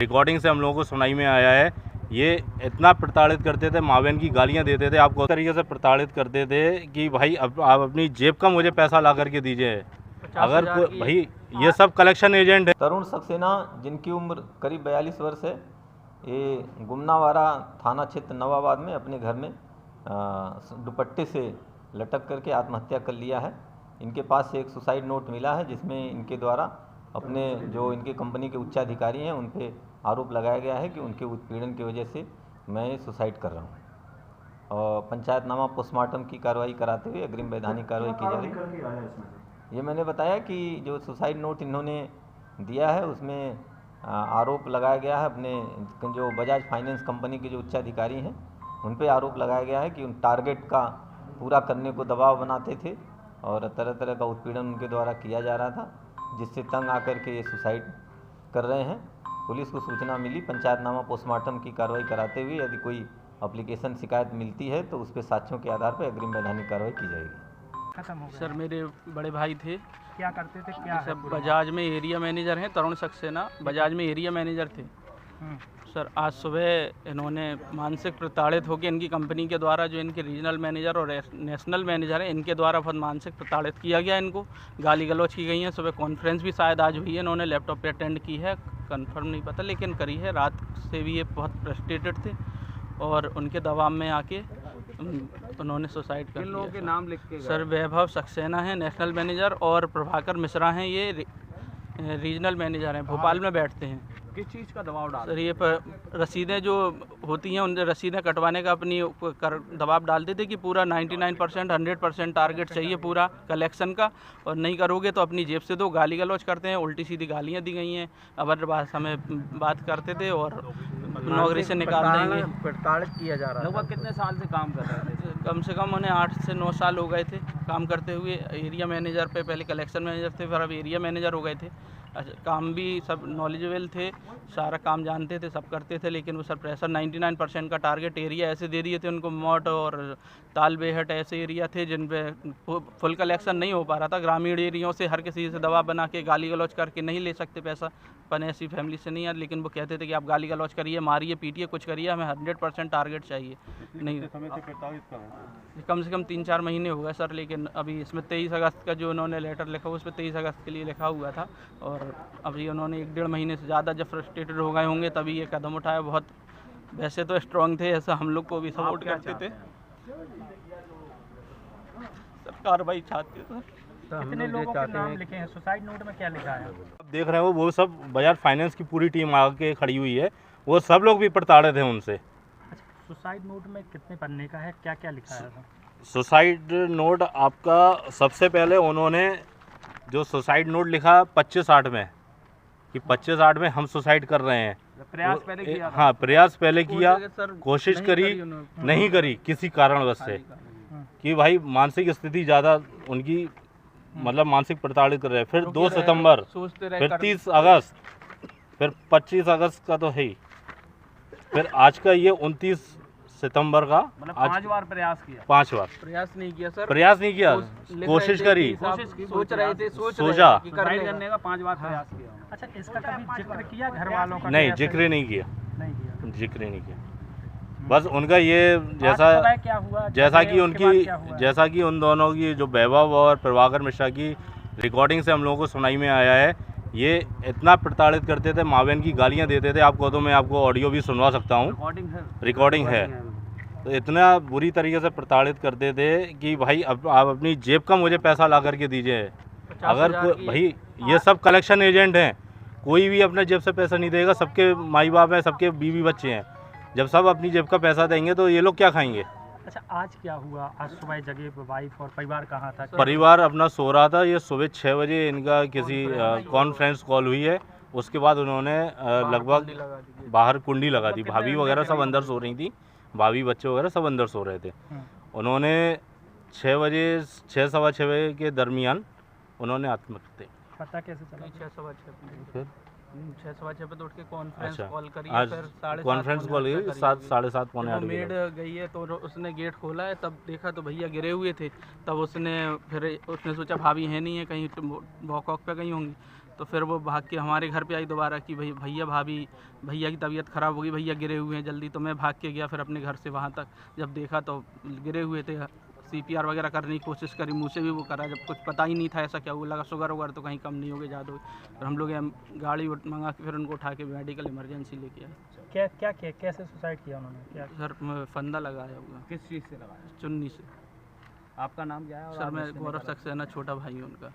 Recording से हम लोगों को सुनाई में आया है, ये इतना प्रताड़ित करते थे, माँ बहन की गालियाँ देते थे, आपको तरीके से प्रताड़ित करते थे कि भाई अब आप अपनी जेब का मुझे पैसा ला करके दीजिए। अगर भाई ये सब कलेक्शन एजेंट है। तरुण सक्सेना, जिनकी उम्र करीब 42 वर्ष है, ये गुमनावाड़ा थाना क्षेत्र नवाबाद में अपने घर में दुपट्टे से लटक करके आत्महत्या कर लिया है। इनके पास से एक सुसाइड नोट मिला है, जिसमें इनके द्वारा अपने जो इनके कंपनी के उच्चाधिकारी हैं उन पे आरोप लगाया गया है कि उनके उत्पीड़न की वजह से मैं सुसाइड कर रहा हूँ। और पंचायतनामा पोस्टमार्टम की कार्रवाई कराते हुए अग्रिम वैधानिक कार्रवाई की जा रही है। ये मैंने बताया कि जो सुसाइड नोट इन्होंने दिया है उसमें आरोप लगाया गया है अपने जो बजाज फाइनेंस कंपनी के जो उच्चाधिकारी हैं उन पे आरोप लगाया गया है कि उन टारगेट का पूरा करने को दबाव बनाते थे और तरह तरह का उत्पीड़न उनके द्वारा किया जा रहा था, जिससे तंग आकर के ये सुसाइड कर रहे हैं। पुलिस को सूचना मिली, पंचायतनामा पोस्टमार्टम की कार्रवाई कराते हुए यदि कोई एप्लीकेशन शिकायत मिलती है तो उस पर साक्ष्यों के आधार पर अग्रिम वैधानिक कार्रवाई की जाएगी। सर मेरे बड़े भाई थे। क्या करते थे? क्या सर बजाज में एरिया मैनेजर हैं, तरुण सक्सेना बजाज में एरिया मैनेजर थे। सर आज सुबह इन्होंने मानसिक प्रताड़ित होकर इनकी कंपनी के द्वारा जो इनके रीजनल मैनेजर और नेशनल मैनेजर हैं इनके द्वारा बहुत मानसिक प्रताड़ित किया गया। इनको गाली गलौज की गई है। सुबह कॉन्फ्रेंस भी शायद आज हुई है, इन्होंने लैपटॉप पे अटेंड की है, कंफर्म नहीं पता लेकिन करी है। रात से भी ये बहुत फ्रस्ट्रेटेड थे और उनके दबाव में आके उन्होंने सुसाइड कर लिया। लोगों के नाम लिख के? सर वैभव सक्सेना है नेशनल मैनेजर और प्रभाकर मिश्रा हैं ये रीजनल मैनेजर हैं, भोपाल में बैठते हैं। किस चीज़ का दबाव डाल? सर ये रसीदें जो होती हैं उन रसीदें कटवाने का अपनी दबाव डालते थे कि पूरा 99% 100% टारगेट चाहिए पूरा कलेक्शन का, और नहीं करोगे तो अपनी जेब से दो। गाली गलौज करते हैं, उल्टी सीधी गालियाँ दी गई हैं, अभद्र भाषा में बात करते थे और नौकरी से निकाल देंगे। प्रताड़ित किया जा रहा है। लगभग कितने साल से काम कर रहे थे? कम से कम उन्हें 8 से 9 साल हो गए थे काम करते हुए। एरिया मैनेजर पे पहले कलेक्शन मैनेजर थे, फिर अब एरिया मैनेजर हो गए थे। काम भी सब नॉलेजेबल थे, सारा काम जानते थे, सब करते थे, लेकिन वो सर प्रेशर 99% का टारगेट एरिया ऐसे दे दिए थे उनको। मोट और ताल बेहट ऐसे एरिया थे जिन पे फुल कलेक्शन नहीं हो पा रहा था। ग्रामीण एरियाओं से हर किसी से दबाव बना के गाली गलौज करके नहीं ले सकते पैसा, अपन ऐसी फैमिली से नहीं है, लेकिन वो कहते थे कि आप गाली गलौज करिए, मारिए, पीटिए, कुछ करिए, हमें 100% टारगेट चाहिए। नहीं कम से कम 3-4 महीने हो गए सर, लेकिन अभी इसमें 23 अगस्त का जो उन्होंने लेटर लिखा हुआ उस पर 23 अगस्त के लिए लिखा हुआ था, और अभी उन्होंने 1-1.5 महीने से ज़्यादा जब फ्रस्ट्रेटेड हो गए होंगे तभी ये कदम उठाया। बहुत वैसे तो स्ट्रांग थे, ऐसा हम लोग को भी सपोर्ट करते थे। सर कार्रवाई चाहते थे। कितने लोगों के नाम लिखे हैं? सुसाइड नोट में क्या लिखा है? देख रहे हो वो सब बजाज फाइनेंस की पूरी टीम आके खड़ी हुई है, वो सब लोग भी प्रताड़ित हैं उनसे। सुसाइड नोट में कितने पन्ने का है, क्या क्या लिखा है? सुसाइड नोट आपका सबसे पहले उन्होंने जो सुसाइड नोट लिखा 25/8 में कि 25/8 में हम सुसाइड कर रहे हैं। प्रयास पहले किया? हाँ, प्रयास पहले किया, कोशिश करी, नहीं करी किसी कारणवश से कि भाई मानसिक स्थिति ज़्यादा उनकी मतलब मानसिक प्रताड़ित कर रहे हैं। फिर 2 सितंबर, फिर 30 अगस्त, फिर 25 अगस्त का तो है ही, फिर आज का ये 29 सितंबर का। मतलब 5 बार प्रयास किया? 5 बार प्रयास नहीं किया सर, प्रयास नहीं किया, कोशिश करी, सोच रहे थे, सोचा कि करने का 5 बार प्रयास किया। अच्छा, इसका कभी जिक्र किया घर वालों का? नहीं, जिक्र नहीं किया, नहीं किया, जिक्र नहीं किया। बस उनका ये क्या हुआ, जैसा कि उन दोनों की जो वैभव और प्रभाकर मिश्रा की रिकॉर्डिंग से हम लोगों को सुनाई में आया है, ये इतना प्रताड़ित करते थे, माँ बहन की गालियाँ देते थे। आपको तो मैं आपको ऑडियो भी सुनवा सकता हूँ, रिकॉर्डिंग है। तो इतना बुरी तरीके से प्रताड़ित करते थे कि भाई अब आप अपनी जेब का मुझे पैसा ला करके दीजिए। अगर भाई ये सब कलेक्शन एजेंट हैं, कोई भी अपने जेब से पैसा नहीं देगा, सबके माई बाप हैं, सबके बीवी बच्चे हैं। जब सब अपनी जेब का पैसा देंगे तो ये लोग क्या खाएंगे? अच्छा, आज क्या हुआ? आज सुबह जगह वाइफ और परिवार कहाँ था? परिवार अपना सो रहा था। ये सुबह 6 बजे इनका किसी कॉन्फ्रेंस कॉल हुई है, उसके बाद उन्होंने लगभग बाहर कुंडी लगा दी। भाभी वगैरह सब अंदर सो रही थी, भाभी बच्चे वगैरह सब अंदर सो रहे थे। उन्होंने 6 बजे 6-6:15 बजे के दरमियान उन्होंने आत्महत्या। पता कैसे चला? 6-6:15 पे तो उठ के कॉन्फ्रेंस कॉल करी, फिर 7:30 कॉन्फ्रेंस कॉल गई, 7, 7:30 पौने 8 मेड गई है तो उसने गेट खोला है, तब देखा तो भैया गिरे हुए थे। तब उसने सोचा भाभी है नहीं है, कहीं वॉक पे गई होंगी। तो फिर वो भाग के हमारे घर पे आई दोबारा कि भैया भाभी भैया की तबीयत ख़राब हो गई, भैया गिरे हुए हैं जल्दी। तो मैं भाग के गया फिर अपने घर से वहाँ तक, जब देखा तो गिरे हुए थे। CPR वगैरह करने की कोशिश करी, मुँह से भी वो करा, जब कुछ पता ही नहीं था ऐसा क्या हुआ, लगा शुगर वगैरह तो कहीं कम नहीं हो गई, ज़्यादा हो गई। फिर हम लोग गाड़ी मंगा के फिर उनको उठा के मेडिकल इमरजेंसी लेके आए। क्या कैसे सुसाइड किया उन्होंने, क्या? सर फंदा लगाया हुआ, किस चीज़ से लगाया? चुन्नी से। आपका नाम क्या है? और सर आप मैं इससे गौरव निकाला? सक्सेना, छोटा भाई हूँ उनका।